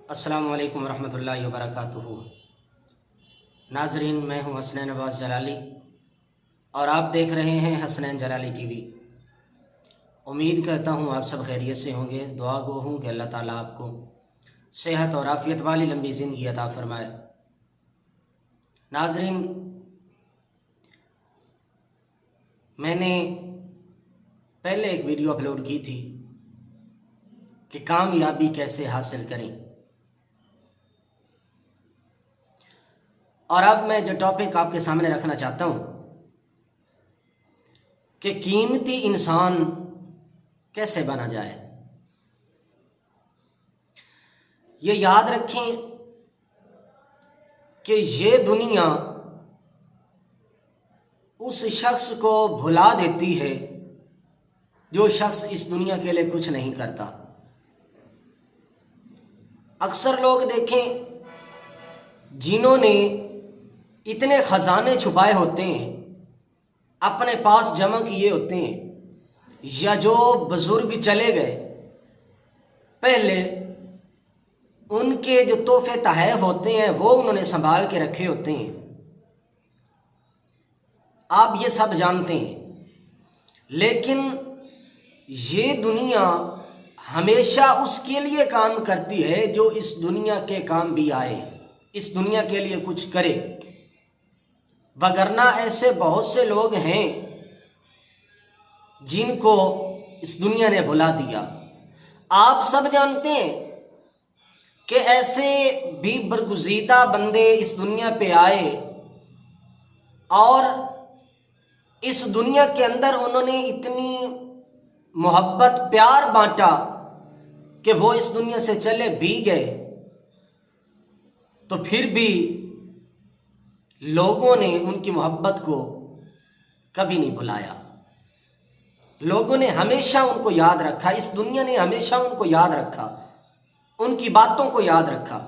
السلام علیکم ورحمۃ اللہ وبرکاتہ۔ ناظرین، میں ہوں حسنین عباس جلالی اور آپ دیکھ رہے ہیں حسنین جلالی ٹی وی۔ امید کرتا ہوں آپ سب خیریت سے ہوں گے۔ دعا گو ہوں کہ اللہ تعالیٰ آپ کو صحت اور عافیت والی لمبی زندگی عطا فرمائے۔ ناظرین، میں نے پہلے ایک ویڈیو اپلوڈ کی تھی کہ کامیابی کیسے حاصل کریں، اور اب میں جو ٹاپک آپ کے سامنے رکھنا چاہتا ہوں کہ قیمتی انسان کیسے بنا جائے۔ یہ یاد رکھیں کہ یہ دنیا اس شخص کو بھلا دیتی ہے جو شخص اس دنیا کے لیے کچھ نہیں کرتا۔ اکثر لوگ دیکھیں جنہوں نے اتنے خزانے چھپائے ہوتے ہیں، اپنے پاس جمع کیے ہوتے ہیں، یا جو بزرگ چلے گئے پہلے، ان کے جو تحفے تحائف ہوتے ہیں وہ انہوں نے سنبھال کے رکھے ہوتے ہیں، آپ یہ سب جانتے ہیں۔ لیکن یہ دنیا ہمیشہ اس کے لیے کام کرتی ہے جو اس دنیا کے کام بھی آئے، اس دنیا کے لیے کچھ کرے، وگرنہ ایسے بہت سے لوگ ہیں جن کو اس دنیا نے بھلا دیا۔ آپ سب جانتے ہیں کہ ایسے بھی برگزیدہ بندے اس دنیا پہ آئے اور اس دنیا کے اندر انہوں نے اتنی محبت پیار بانٹا کہ وہ اس دنیا سے چلے بھی گئے، تو پھر بھی لوگوں نے ان کی محبت کو کبھی نہیں بھلایا۔ لوگوں نے ہمیشہ ان کو یاد رکھا، اس دنیا نے ہمیشہ ان کو یاد رکھا، ان کی باتوں کو یاد رکھا۔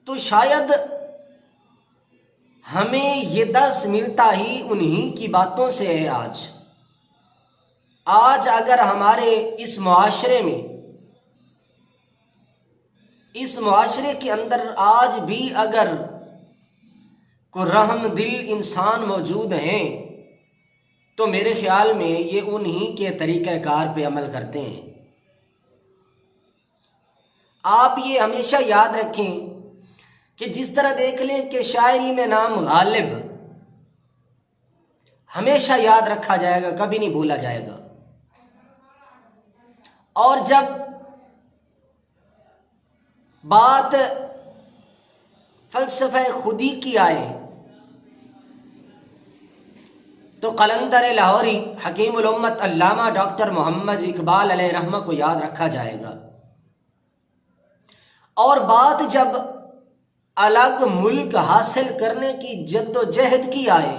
تو شاید ہمیں یہ درس ملتا ہی انہی کی باتوں سے ہے۔ آج اگر ہمارے اس معاشرے کے اندر آج بھی اگر کوئی رحم دل انسان موجود ہیں تو میرے خیال میں یہ انہی کے طریقہ کار پہ عمل کرتے ہیں۔ آپ یہ ہمیشہ یاد رکھیں کہ جس طرح دیکھ لیں کہ شاعری میں نام غالب ہمیشہ یاد رکھا جائے گا، کبھی نہیں بھولا جائے گا۔ اور جب بات فلسفہ خودی کی آئے تو قلندر لاہوری حکیم الامت علامہ ڈاکٹر محمد اقبال علیہ رحمہ کو یاد رکھا جائے گا۔ اور بات جب الگ ملک حاصل کرنے کی جد و جہد کی آئے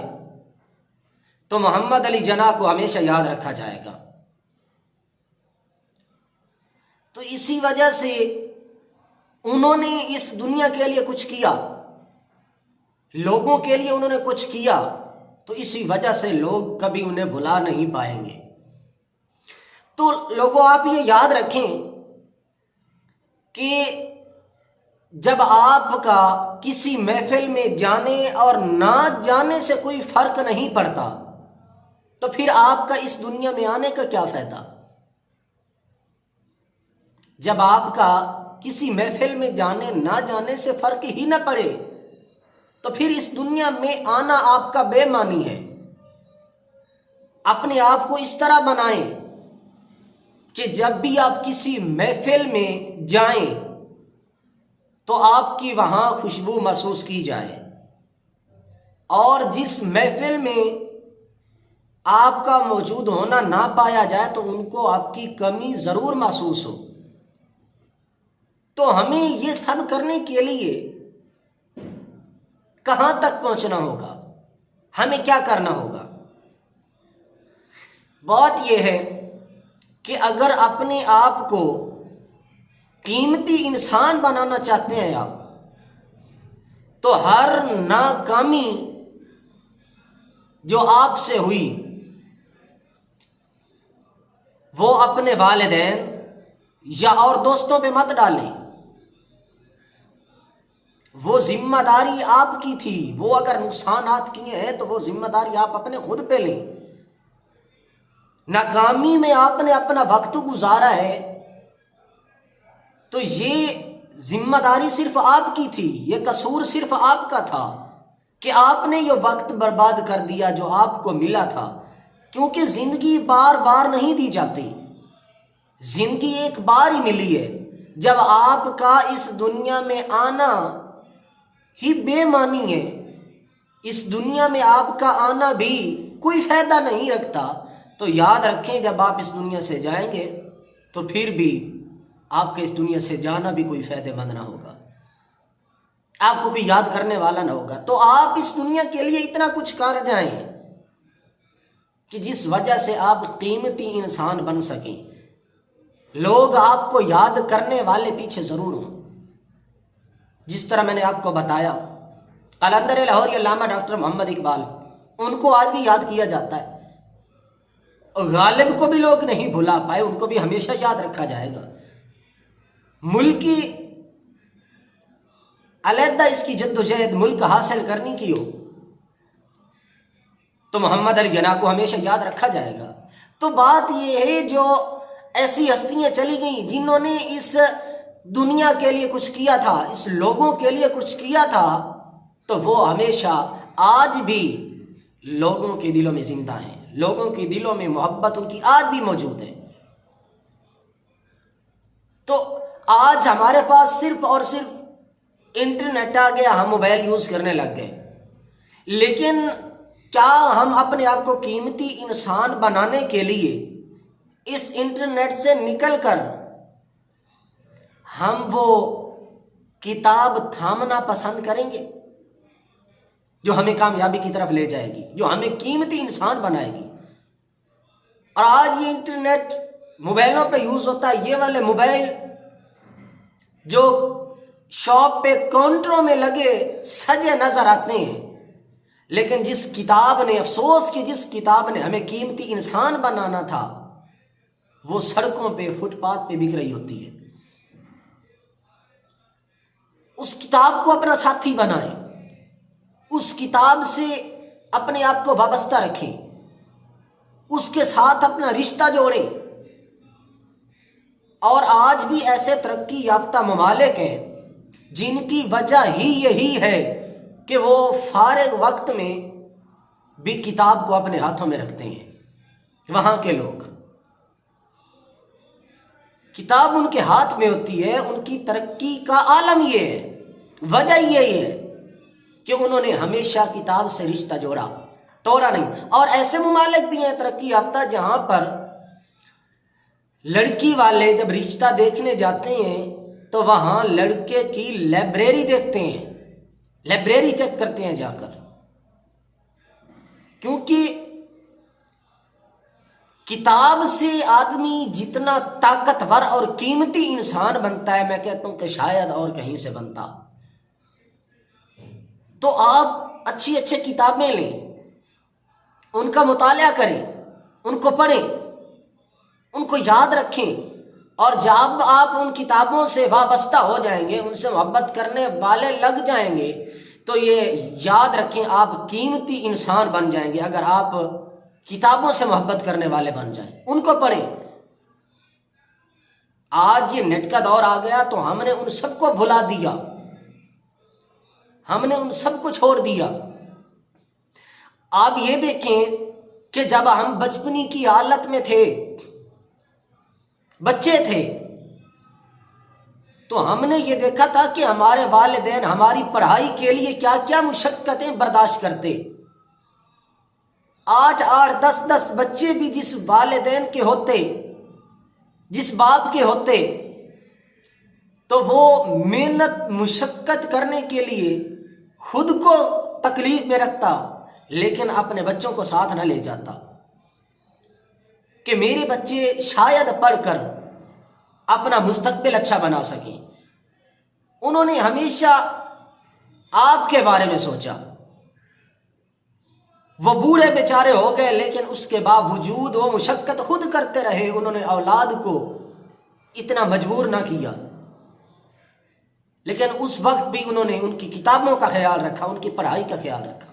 تو محمد علی جناح کو ہمیشہ یاد رکھا جائے گا۔ تو اسی وجہ سے انہوں نے اس دنیا کے لیے کچھ کیا، لوگوں کے لیے انہوں نے کچھ کیا، تو اسی وجہ سے لوگ کبھی انہیں بھلا نہیں پائیں گے۔ تو لوگوں، آپ یہ یاد رکھیں کہ جب آپ کا کسی محفل میں جانے اور نہ جانے سے کوئی فرق نہیں پڑتا تو پھر آپ کا اس دنیا میں آنے کا کیا فائدہ؟ جب آپ کا کسی محفل میں جانے نہ جانے سے فرق ہی نہ پڑے تو پھر اس دنیا میں آنا آپ کا بے معنی ہے۔ اپنے آپ کو اس طرح بنائیں کہ جب بھی آپ کسی محفل میں جائیں تو آپ کی وہاں خوشبو محسوس کی جائے، اور جس محفل میں آپ کا موجود ہونا نہ پایا جائے تو ان کو آپ کی کمی ضرور محسوس ہو۔ تو ہمیں یہ سب کرنے کے لیے کہاں تک پہنچنا ہوگا؟ ہمیں کیا کرنا ہوگا؟ بات یہ ہے کہ اگر اپنے آپ کو قیمتی انسان بنانا چاہتے ہیں آپ، تو ہر ناکامی جو آپ سے ہوئی وہ اپنے والدین، یا اور دوستوں پہ مت ڈالیں. وہ ذمہ داری آپ کی تھی. وہ اگر نقصانات کیے ہیں تو وہ ذمہ داری آپ اپنے خود پہ لیں. ناکامی میں آپ نے اپنا وقت گزارا ہے تو یہ ذمہ داری صرف آپ کی تھی. یہ قصور صرف آپ کا تھا کہ آپ نے یہ وقت برباد کر دیا جو آپ کو ملا تھا. کیونکہ زندگی بار بار نہیں دی جاتی. زندگی ایک بار ہی ملی ہے. جب آپ کا اس دنیا میں آنا ہی بے معنی ہے، اس دنیا میں آپ کا آنا بھی کوئی فائدہ نہیں رکھتا، تو یاد رکھیں جب آپ اس دنیا سے جائیں گے تو پھر بھی آپ کا اس دنیا سے جانا بھی کوئی فائدہ مند نہ ہوگا. آپ کو کوئی یاد کرنے والا نہ ہوگا. تو آپ اس دنیا کے لیے اتنا کچھ کر جائیں کہ جس وجہ سے آپ قیمتی انسان بن سکیں. لوگ آپ کو یاد کرنے والے پیچھے ضرور ہوں. جس طرح میں نے آپ کو بتایا قلندر لاہوری علامہ ڈاکٹر محمد اقبال، ان کو آج بھی یاد کیا جاتا ہے. غالب کو بھی لوگ نہیں بھلا پائے، ان کو بھی ہمیشہ یاد رکھا جائے گا. ملک کی علیحدہ اس کی جدوجہد ملک حاصل کرنے کی ہو تو محمد علی جناح کو ہمیشہ یاد رکھا جائے گا. تو بات یہ ہے جو ایسی ہستیاں چلی گئیں جنہوں نے اس دنیا کے لیے کچھ کیا تھا، اس لوگوں کے لیے کچھ کیا تھا، تو وہ ہمیشہ آج بھی لوگوں کے دلوں میں زندہ ہیں. لوگوں کے دلوں میں محبت ان کی آج بھی موجود ہے. تو آج ہمارے پاس صرف اور صرف انٹرنیٹ آ گیا، ہم موبائل یوز کرنے لگ گئے، لیکن کیا ہم اپنے آپ کو قیمتی انسان بنانے کے لیے اس انٹرنیٹ سے نکل کر ہم وہ کتاب تھامنا پسند کریں گے جو ہمیں کامیابی کی طرف لے جائے گی، جو ہمیں قیمتی انسان بنائے گی؟ اور آج یہ انٹرنیٹ موبائلوں پہ یوز ہوتا ہے. یہ والے موبائل جو شاپ پہ کاؤنٹروں میں لگے سجے نظر آتے ہیں، لیکن جس کتاب نے، افسوس کہ جس کتاب نے ہمیں قیمتی انسان بنانا تھا، وہ سڑکوں پہ، فٹ پاتھ پہ بک رہی ہوتی ہے. اس کتاب کو اپنا ساتھی بنائیں، اس کتاب سے اپنے آپ کو وابستہ رکھیں، اس کے ساتھ اپنا رشتہ جوڑیں. اور آج بھی ایسے ترقی یافتہ ممالک ہیں جن کی وجہ ہی یہی ہے کہ وہ فارغ وقت میں بھی کتاب کو اپنے ہاتھوں میں رکھتے ہیں. وہاں کے لوگ کتاب ان کے ہاتھ میں ہوتی ہے. ان کی ترقی کا عالم یہ ہے، وجہ یہی ہے کہ انہوں نے ہمیشہ کتاب سے رشتہ جوڑا، توڑا نہیں. اور ایسے ممالک بھی ہیں ترقی یافتہ جہاں پر لڑکی والے جب رشتہ دیکھنے جاتے ہیں تو وہاں لڑکے کی لائبریری دیکھتے ہیں، لائبریری چیک کرتے ہیں جا کر. کیونکہ کتاب سے آدمی جتنا طاقتور اور قیمتی انسان بنتا ہے، میں کہتا ہوں کہ شاید اور کہیں سے بنتا. تو آپ اچھی اچھی کتابیں لیں، ان کا مطالعہ کریں، ان کو پڑھیں، ان کو یاد رکھیں. اور جب آپ ان کتابوں سے وابستہ ہو جائیں گے، ان سے محبت کرنے والے لگ جائیں گے، تو یہ یاد رکھیں آپ قیمتی انسان بن جائیں گے اگر آپ کتابوں سے محبت کرنے والے بن جائیں. ان کو پڑھیں. آج یہ نیٹ کا دور آ گیا تو ہم نے ان سب کو بھلا دیا، ہم نے ان سب کو چھوڑ دیا. آپ یہ دیکھیں کہ جب ہم بچپنی کی حالت میں تھے، بچے تھے، تو ہم نے یہ دیکھا تھا کہ ہمارے والدین ہماری پڑھائی کے لیے کیا کیا مشقتیں برداشت کرتے. 8 10 بچے بھی جس والدین کے ہوتے، جس باپ کے ہوتے، تو وہ محنت مشقت کرنے کے لیے خود کو تکلیف میں رکھتا لیکن اپنے بچوں کو ساتھ نہ لے جاتا کہ میرے بچے شاید پڑھ کر اپنا مستقبل اچھا بنا سکیں. انہوں نے ہمیشہ آپ کے بارے میں سوچا. وہ بوڑھے بیچارے ہو گئے لیکن اس کے باوجود وہ مشقت خود کرتے رہے. انہوں نے اولاد کو اتنا مجبور نہ کیا، لیکن اس وقت بھی انہوں نے ان کی کتابوں کا خیال رکھا، ان کی پڑھائی کا خیال رکھا۔